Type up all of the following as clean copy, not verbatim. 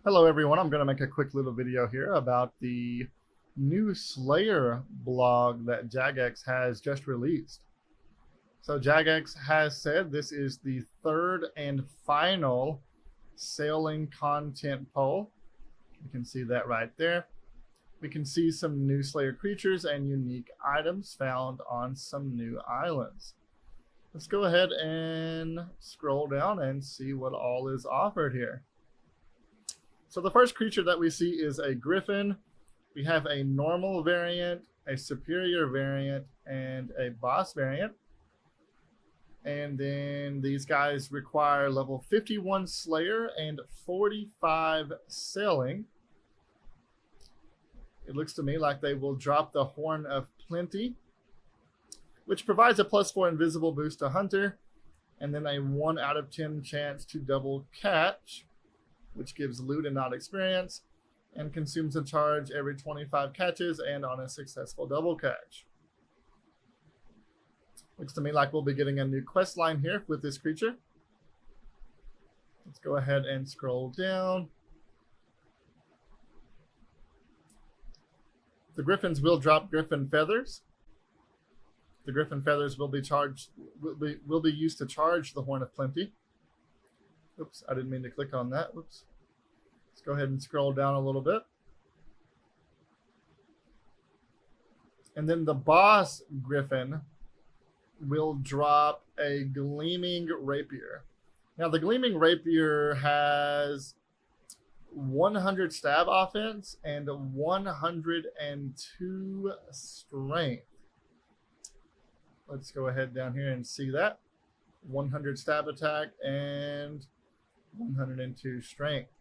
Hello everyone, I'm going to make a quick little video here about the new Slayer blog that Jagex has just released. So Jagex has said this is the third and final sailing content poll. You can see that right there. We can see some new Slayer creatures and unique items found on some new islands. Let's go ahead and scroll down and see what all is offered here. So the first creature that we see is a griffin. We have a normal variant, a superior variant, and a boss variant. And then these guys require level 51 Slayer and 45 Sailing. It looks to me like they will drop the Horn of Plenty, which provides a +4 invisible boost to Hunter, and then a 1 out of 10 chance to double catch, which gives loot and not experience, and consumes a charge every 25 catches and on a successful double catch. Looks to me like we'll be getting a new quest line here with this creature. Let's go ahead and scroll down. The griffins will drop griffin feathers. The griffin feathers will be used to charge the Horn of Plenty. Oops, I didn't mean to click on that. Whoops. Let's go ahead and scroll down a little bit. And then the boss griffin will drop a gleaming rapier. Now the gleaming rapier has 100 stab offense and 102 strength. Let's go ahead down here and see that. 100 stab attack and 102 strength.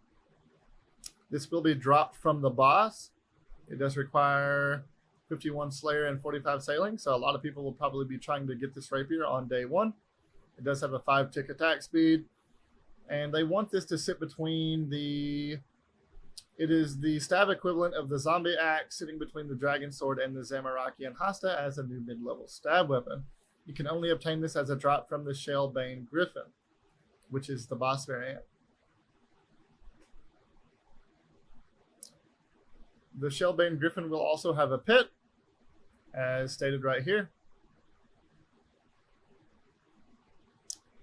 This will be dropped from the boss. It does require 51 Slayer and 45 Sailing, so a lot of people will probably be trying to get this rapier on day 1. It does have a 5-tick attack speed, and they want this to sit between it is the stab equivalent of the zombie axe sitting between the dragon sword and the Zamorakian Hasta as a new mid-level stab weapon. You can only obtain this as a drop from the Shellbane Griffin, which is the boss variant. The Shellbane Griffin will also have a pet, as stated right here.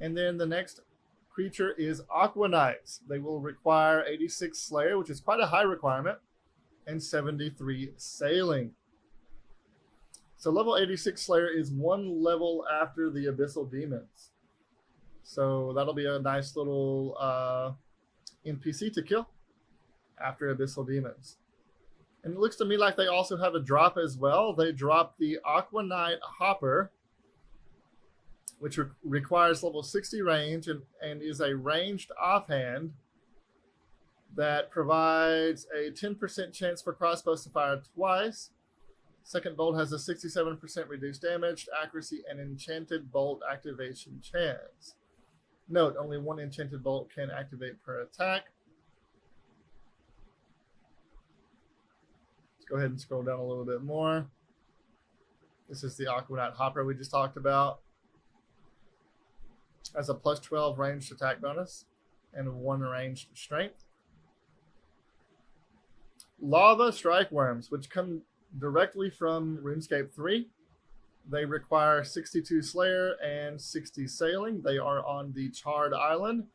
And then the next creature is Aqua Knights. They will require 86 Slayer, which is quite a high requirement, and 73 Sailing. So level 86 Slayer is 1 level after the Abyssal Demons. So that'll be a nice little NPC to kill after Abyssal Demons. And it looks to me like they also have a drop as well. They drop the Aqua Knight Hopper, which requires level 60 range and is a ranged offhand that provides a 10% chance for crossbows to fire twice. Second bolt has a 67% reduced damage, accuracy, and enchanted bolt activation chance. Note, only 1 enchanted bolt can activate per attack. Let's go ahead and scroll down a little bit more. This is the Aqua Knight Hopper we just talked about. Has a +12 ranged attack bonus and 1 ranged strength. Lava Strike Worms, which come directly from RuneScape 3. They require 62 Slayer and 60 Sailing. They are on the Charred Island.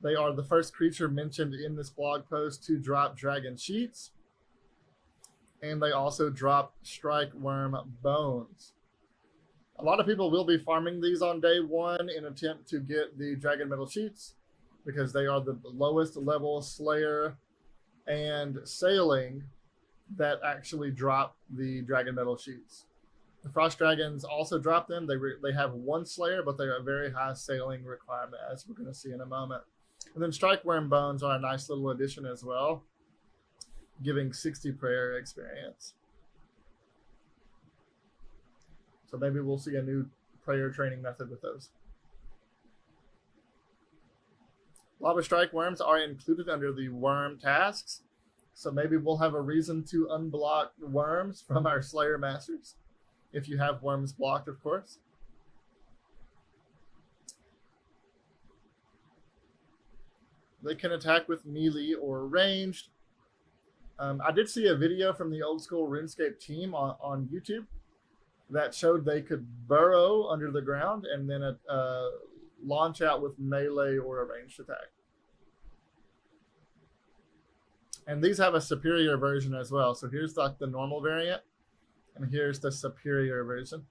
They are the first creature mentioned in this blog post to drop Dragon Sheets. And they also drop Strike Worm Bones. A lot of people will be farming these on day 1 in attempt to get the Dragon Metal Sheets because they are the lowest level Slayer and Sailing that actually drop the Dragon Metal Sheets. The Frost Dragons also drop them. They have 1 Slayer, but they are a very high Sailing requirement, as we're going to see in a moment. And then Strike Worm Bones are a nice little addition as well, giving 60 prayer experience. So maybe we'll see a new prayer training method with those. Lava Strike Worms are included under the worm tasks. So maybe we'll have a reason to unblock worms from our Slayer Masters. If you have worms blocked, of course. They can attack with melee or ranged. I did see a video from the old school RuneScape team on YouTube that showed they could burrow under the ground and then launch out with melee or a ranged attack. And these have a superior version as well. So here's like the normal variant, and here's the superior version.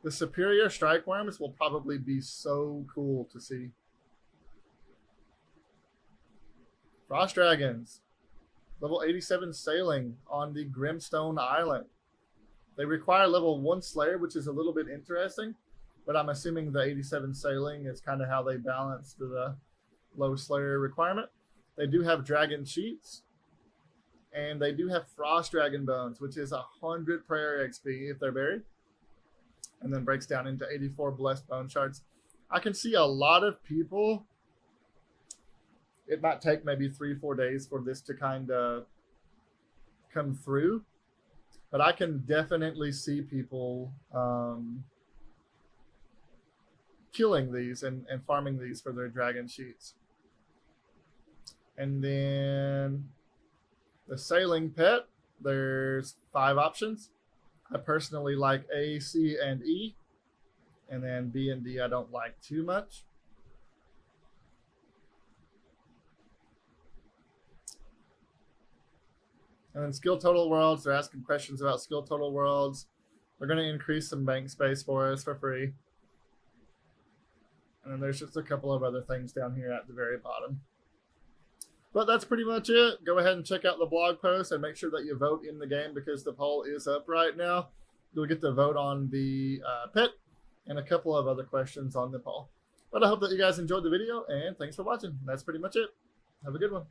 The superior strike worms will probably be so cool to see. Frost dragons, level 87 sailing on the Grimstone Island. They require level 1 Slayer, which is a little bit interesting, but I'm assuming the 87 sailing is kind of how they balance the low Slayer requirement. They do have dragon sheets, and they do have frost dragon bones, which is 100 prayer XP if they're buried, and then breaks down into 84 blessed bone shards. I can see a lot of people, it might take maybe 3-4 days for this to kind of come through, but I can definitely see people killing these and farming these for their dragon sheets. And then the sailing pet, there's 5 options. I personally like A, C, and E. And then B and D I don't like too much. And then skill total worlds, they're asking questions about skill total worlds. They're going to increase some bank space for us for free. And then there's just a couple of other things down here at the very bottom. But that's pretty much it. Go ahead and check out the blog post and make sure that you vote in the game because the poll is up right now. You'll get to vote on the pet and a couple of other questions on the poll. But I hope that you guys enjoyed the video, and thanks for watching. That's pretty much it. Have a good one.